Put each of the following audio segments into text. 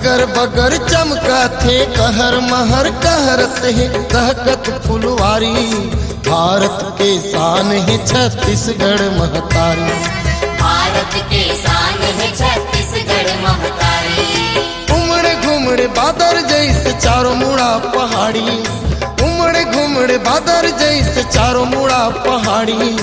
जगर बगर चमका थे कहर महर कहरत है दहकत फुलवारी। भारत के शान है छत्तीसगढ़ महतारी। भारत के शान है छत्तीसगढ़ महतारी। उमड़े घुमड़े बादर जैसे चारों मुड़ा पहाड़ी। उमड़े घुमड़े बादर जैसे चारों मुड़ा पहाड़ी।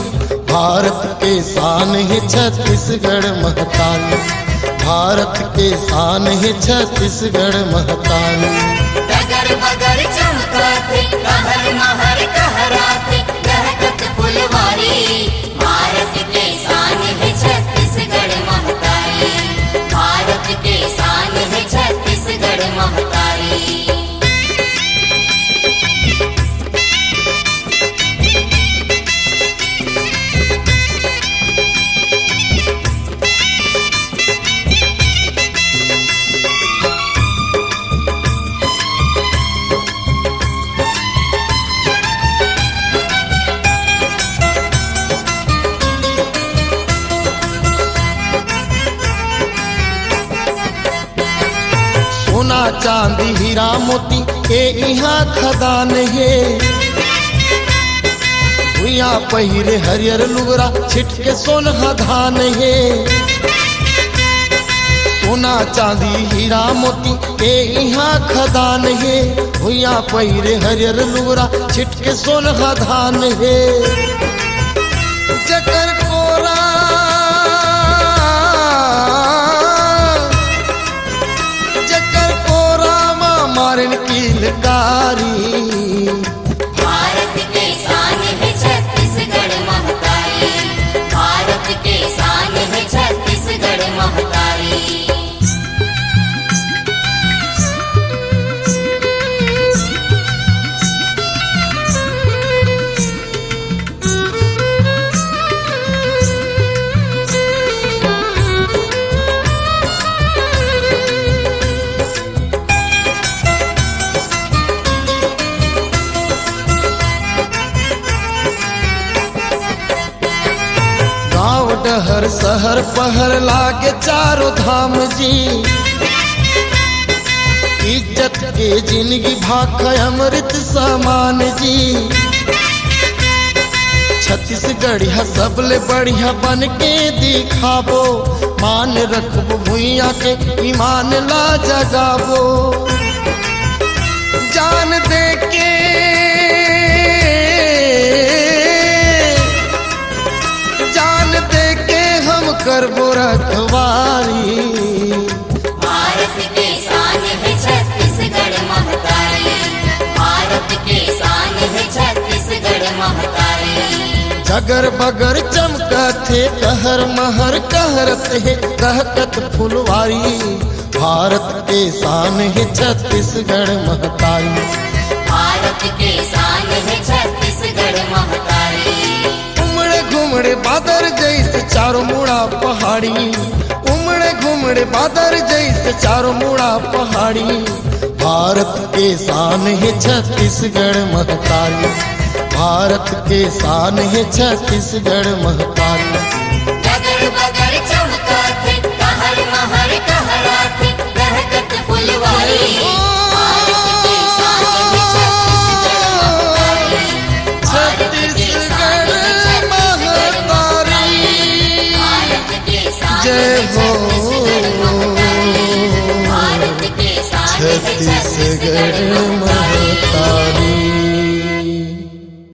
भारत के शान है छत्तीसगढ़ महतारी। भारत के शान है छत्तीसगढ़ महतारी। डगर बगर चमकाते कहर महर कहराते दहकत फुलवारी। भारत के शान है छत्तीसगढ़ महतारी। भारत के शान है छत्तीसगढ़ महतारी। सोना चांदी हीरा मोती के यहाँ खदान है। भुइया पहिरे हरियर लुगरा छिटके सोनहा धान है। सोना चांदी हीरा मोती के यहाँ खदान है। भुइया पहिरे हरियर लुगरा छिटके सोनहा धान है। जकर कोरा मारन की लकारी। भारत के शान है छत्तीसगढ़ महतारी। भारत के शान है छत्तीसगढ़ महतारी। डहर सहर पहर लागे चारों धाम जी। इज्जत के जिंदगी भाख अमृत समान जी। छत्तीसगढ़िया सबले बढ़िया बन के दिखाबो। मान रखबो भुइया के ईमान ला जगाबो। जान दे के करबो रखवारी। भारत के शान है छत्तीसगढ़ महतारी। भारत के शान है छत्तीसगढ़ महतारी। जगर बगर चमका थे कहर महर कहरत है दहकत फुलवारी। भारत के शान है छत्तीसगढ़ महतारी। भारत के शान है छत्तीसगढ़ महतारी। उमड़े घुमड़े बादर जैसे चारों मुड़ा पहाड़ी। उमड़े घुमड़े बादर जैसे चारों मुड़ा पहाड़ी। भारत के शान है छत्तीसगढ़ महतारी। भारत के शान है छत्तीसगढ़ महतारी। डगर बगर चमकाते कहर महर कहराते दहकत फुलवारी। भारत के शान है छत्तीसगढ़ महतारी। जय हो भारत के शान है छत्तीसगढ़ महतारी।